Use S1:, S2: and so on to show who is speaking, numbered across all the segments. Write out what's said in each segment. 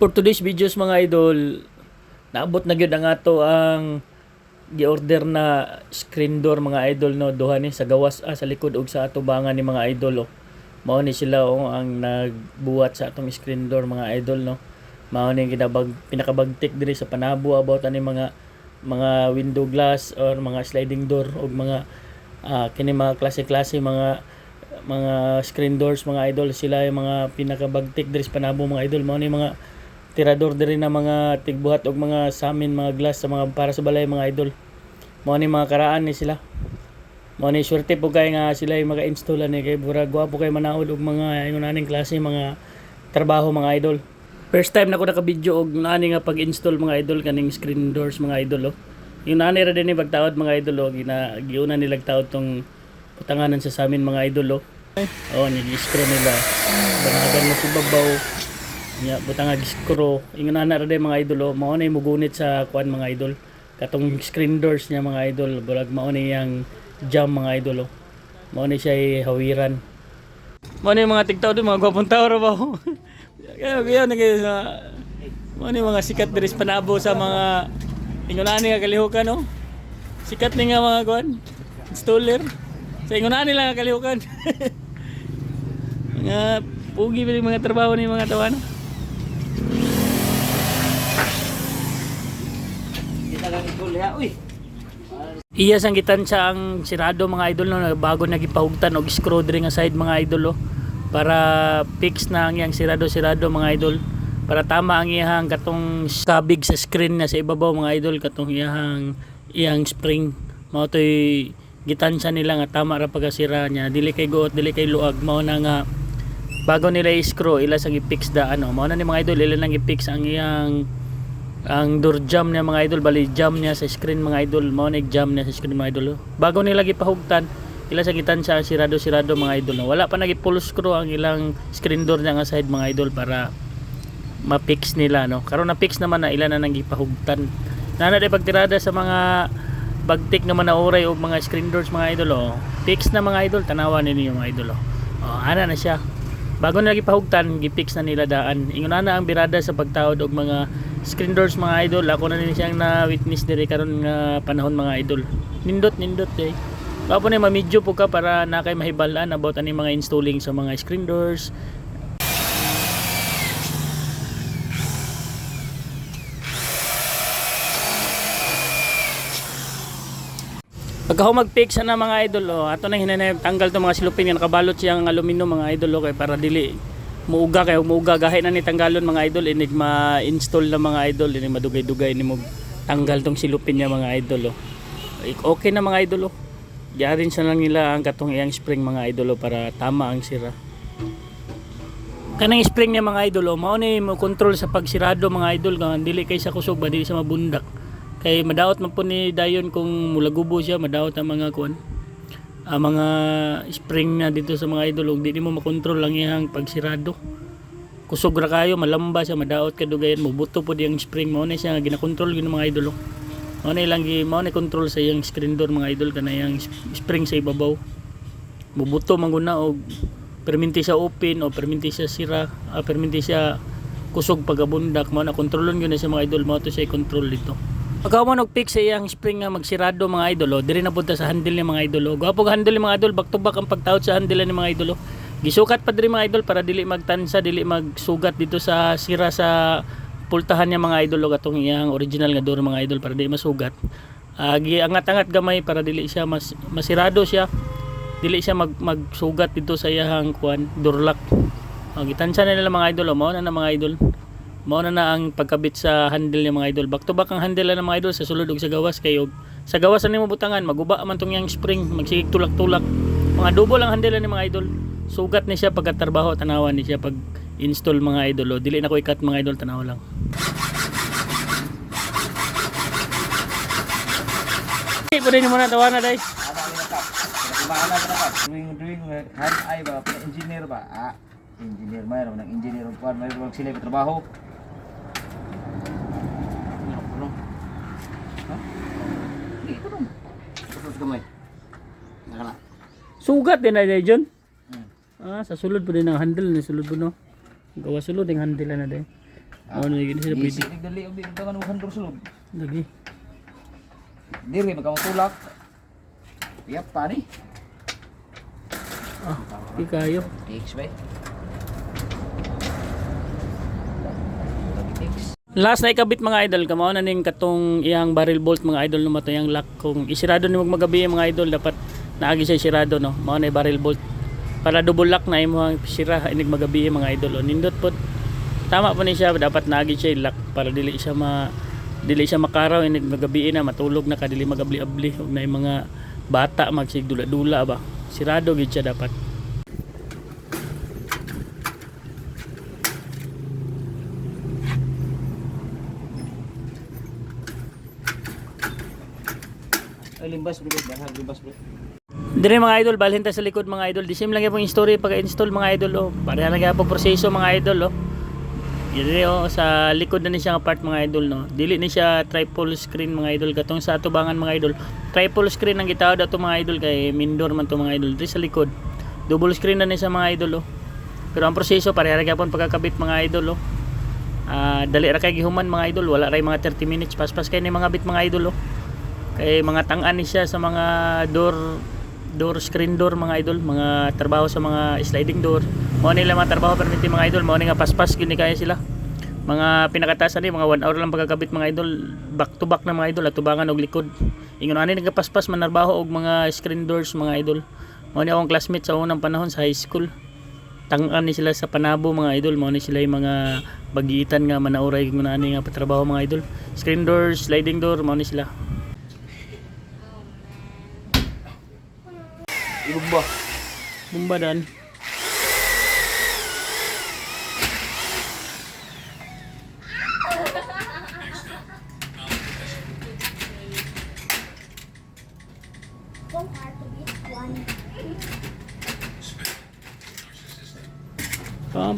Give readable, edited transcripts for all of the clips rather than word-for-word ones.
S1: For today's videos mga idol, naabot na gyud ang ato ang gi-order na screen door mga idol no, duha ni sa gawas sa likod ug sa atubangan ni mga idol oh. Mao ni sila ang nagbuhat sa atong screen door mga idol no. Mao ni pinakabagtik diri sa Panabo about ani mga window glass or mga sliding door ug mga kini mga klase-klase mga screen doors mga idol, sila yung mga pinakabagtik diri sa Panabo mga idol. Mao ni mga tirador diri na mga tigbuhat og mga samin mga glass sa mga para sa balay mga idol. Mao ni mga karaan ni sila. Mao ni swerte po kay nga sila yung maka-install ani kay mura gwapo kay manaod og mga ingon aning klase mga trabaho mga idol. First time na ko naka-video og nani nga pag-install mga idol kaning screen doors mga idol oh. Yung nani ra din ni pagtaod mga idol oh, giuna nila taod tong putanganan sa samin mga idol oh. Oh, ni-screw nila. Banagan mo sa babaw. Nya butang screw ingon ana ra day mga idol oh, mao na mugunit sa kuan mga idol katong screen doors niya mga idol bulag mao ni yang jam mga idol oh. Mao ni siya hawiran, mao ni mga tigtaw din mga gwapong tao ra ba kaya mao ni mga sikat diri sa Panabo sa mga ingon ani nga kalihukan oh. Sikat ni nga mga kuan installer sa ingon ani lang kalihukan nga pugi pa mga trabaho ni mga tawana. Iya sang gitansya ang sirado mga idol no, bago nagipahugtan og screw diri nga side mga idol oh, para fix na ang iyang sirado mga idol, para tama ang iyang katong kabig sa screen na sa ibabaw mga idol, katong iyang spring mao toy gitansya nila nga tama ra pagkasira niya, dili kay guot dili kay luag. Mao na nga bago nila i-screw ila sang i-fix da ano, mao na ni mga idol ila nang i-fix ang iyang door jam niya mga idol, bali jam niya sa screen mga idol, mao na jam niya sa screen mga idol. Bago nila gipahugtan ila sa gitansya sirado mga idol. Wala pa nagi full screw ang ilang screen door niya nga side mga idol para ma-fix nila no. Karon na fix naman na ila na nang gipahugtan. Nana day pagtirada sa mga bagtik nga manauray og mga screen doors mga idol oh. Fix na mga idol, tanawan ninyo mga idol oh. Oh, ana na siya. Bago na gipahugtan, gi-fix na nila daan. Ingon na ang birada sa pagtaod og mga screen doors mga idol. Ako na din siyang na witness diri karon nga panahon mga idol. Nindot eh. Bapo ni mamidyo po ka para na kay mahibalan about ani mga installing sa mga screen doors. Pagka mag-fix na mga idol oh, ato na hinanay tanggal to mga silupin nga nakabalot siyang aluminum mga idol oh, kay para dili muuga kay muuga gahi na ni tanggalon mga idol, inig ma-install na mga idol, ini madugay-dugay ni mo tanggal tong silupin niya mga idol oh. Okay na mga idol oh. Diarin sa lang nila ang katong iyang spring mga idol oh, para tama ang sira. Kanang spring niya mga idol oh, mao ni mo control sa pagsirado mga idol, kang dili kay sa kusog ba dili sa mabundak. Kay madaot man po ni dayon kung mulagubo siya, madaot ang mga kuan mga spring na dito sa mga idol ug di mo makontrol lang iyang pagsirado. Kusog ra kayo, malamba siya, madaot ka dugayan mo buto po diyang spring, mao ni siya ginakontrol gyud mga idol. Mao ni lang mao ni control sa iyang screen door mga idol, kana iyang spring sa ibabaw. Mubuto man guna og perminti siya open o perminti siya sira, perminti siya kusog pagabundak, mao na kontrolon gyud na sa mga idol, mao to siya i-control dito. Pagka mo nag-fix sa iyang spring nga magsirado mga idol, diri na punta sa handle ni mga idol. Gwapo handle ni mga idol, back to back ang pagtaod sa handle ni mga idol. Gisukat pa diri mga idol para dili magtansa, dili magsugat dito sa sira sa pultahan niya mga idol, katong iyang original nga door mga idol para dili masugat. Giangat-angat gamay para dili siya masirado siya. Dili siya magsugat dito sa iyang kuan door lock. Gitansa na nila mga idol, mao na mga idol. Mao na ang pagkabit sa handle ni mga idol. Back to back ang handle na mga idol sa sulod ug sa gawas kayo. Sa gawas na nimo butangan, maguba man tong yang spring, magsigig tulak-tulak. Mga double ang handle ni mga idol. Sugat ni siya pagkatrabaho, tanawan ni siya pag install mga idol. Dili na ko ikat mga idol, tanaw lang. Pwede nyo muna tawanan day.
S2: Doing hand eye ba, engineer ba? Engineer mayroon ng engineer kuan, mayroon sila trabaho.
S1: Sugat din na John. Sa sulod po din ang handle ni sulod po no. Gawa sulod ang handle na din. Mao na gini sila pwede.
S2: Isi nagdali og di tangan mo handor sulod.
S1: Lagi.
S2: Diri magkamutulak. Yap pa ni.
S1: Di kayo.
S2: Thanks bay. Thanks.
S1: Last na ikabit mga idol, kamao na ning katong iyang barrel bolt mga idol no matay ang lock kung isirado ni magabi mga idol dapat naagi siya isirado no. Mao na barrel bolt. Para double lock na imong sira inig magabi mga idol. Nindot pod. Tama po ni siya dapat naagi siya lock para dili siya makaraw inig magabi na matulog na kadili magabli-abli ug na mga bata magsigdula-dula ba. Sirado gid siya dapat.
S2: Limbas bro, bahag limbas bro.
S1: Dire mga idol, balhin ta sa likod mga idol. Disim lang yung story pagka-install mga idol oh. Pareha lang yung proseso mga idol oh. Dire oh sa likod na ni siya nga part mga idol no. Dili ni siya triple screen mga idol katong sa atubangan mga idol. Triple screen ang gitawad ato mga idol kay Mindor man to mga idol. Dire sa likod. Double screen na ni sa mga idol oh. Pero ang proseso pareha lang gyapon pagkakabit mga idol oh. Dali ra kay gihuman mga idol, wala ray mga 30 minutes paspas kay ni mga bit mga idol oh. Kay mga tang-an ni siya sa mga screen door mga idol, mga trabaho sa mga sliding door. Mao nila mga trabaho perminti mga idol, mao ni nga paspas gini kaya sila. Mga pinakatasan ni mga 1 hour lang pagkakabit mga idol, back to back na mga idol, atubangan og likod. Ingon ani nagapaspas manarbaho og mga screen doors mga idol. Mao ni akong classmate sa unang panahon sa high school. Tang-an ni sila sa Panabo mga idol, mao ni sila yung mga bagiitan nga manauray kung ani nga patrabaho mga idol. Screen doors, sliding door, mao ni sila.
S2: Ibumba.
S1: Bumba dan.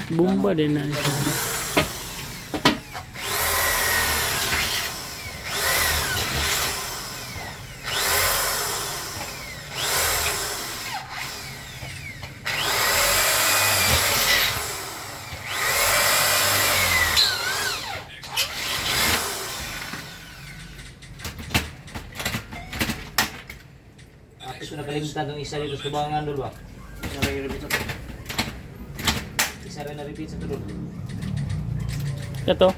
S1: Bumba din na siya.
S2: Ito nakalimutan ng isa dito sa tubangan dul ba? Isa rin repeat sa tulog. Isa rin na repeat sa tulog.
S1: Ito.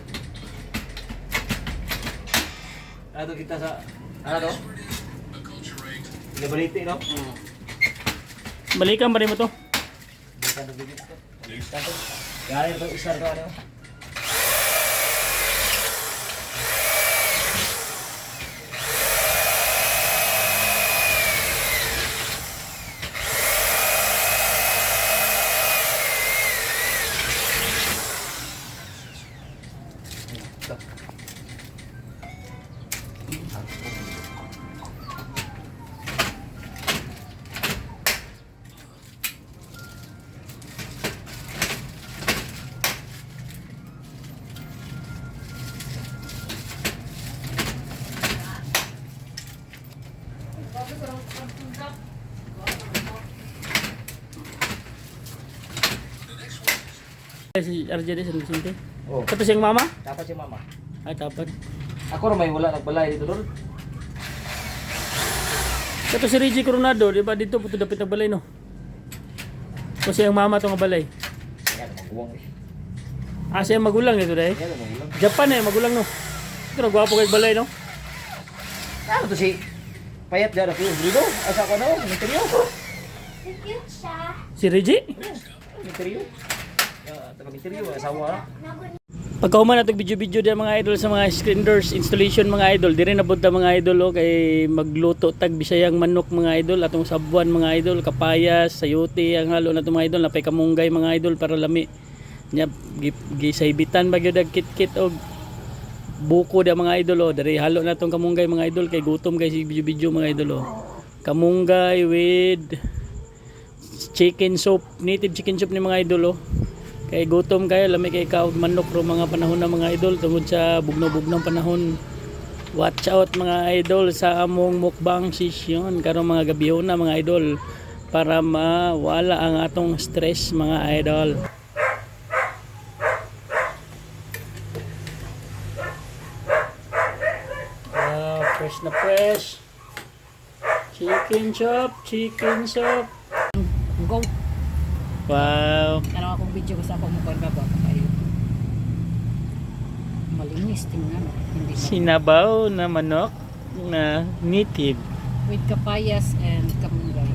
S2: Ano kita sa ano to? Nabaliti no?
S1: Balikan pa rin mo to.
S2: Bisa na repeat to. Yan ito isa rin ano?
S1: Si RJ sa Vicente.
S2: Oh,
S1: Ito siyang mama?
S2: dapat si mama.
S1: Ay, dapat.
S2: Ako rin may wala nagbalay dito dul.
S1: Ito si Reggie Coronado, di ba dito puto dapat nagbalay no? O siyang mama to nga balay.
S2: Yan maguwang eh.
S1: Siyang magulang nito dai.
S2: Yan magulang.
S1: Japan magulang no. Pero gwapo kay balay no.
S2: Ano to si payat dara ko dito? Asa ko no? Misteryo.
S1: Si Reggie?
S2: Misteryo. Taga misteryo asawa.
S1: Pagkahuman natog video-video din mga idol sa mga screen doors installation mga idol, dire na punta mga idol kay magluto tag bisayang manok mga idol, atong sabuan mga idol, kapayas, sayote ang halo na mga idol, napay kamunggay mga idol para lami. Nya gisaybitan ba gyud kit-kit og buko da mga idol dire halo na tong kamunggay mga idol kay gutom guys video-video mga idol Kamunggay with chicken soup, native chicken soup ni mga idol kay gutom kayo lami kay kaog manok ro mga panahon na mga idol tungod sa bugno-bugnong panahon. Watch out mga idol sa among mukbang session karong mga gabihon na mga idol para mawala ang atong stress mga idol. Fresh na fresh. Chicken chop, chicken chop.
S3: Go.
S1: Wow.
S3: Ano akong video ko sa akong mukha ba kayo. Malinis tingnan. Hindi na.
S1: Sinabaw na manok na native.
S3: With kapayas and kamunggay.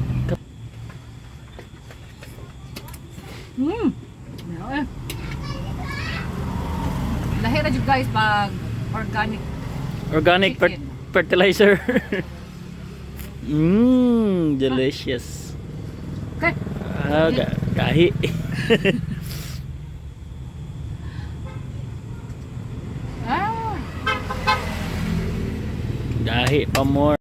S3: Lahi na dyan guys pag organic.
S1: Organic
S3: Chicken.
S1: fertilizer. Delicious.
S3: Okay.
S1: Kahi.
S3: Ah.
S1: Gahi pa more.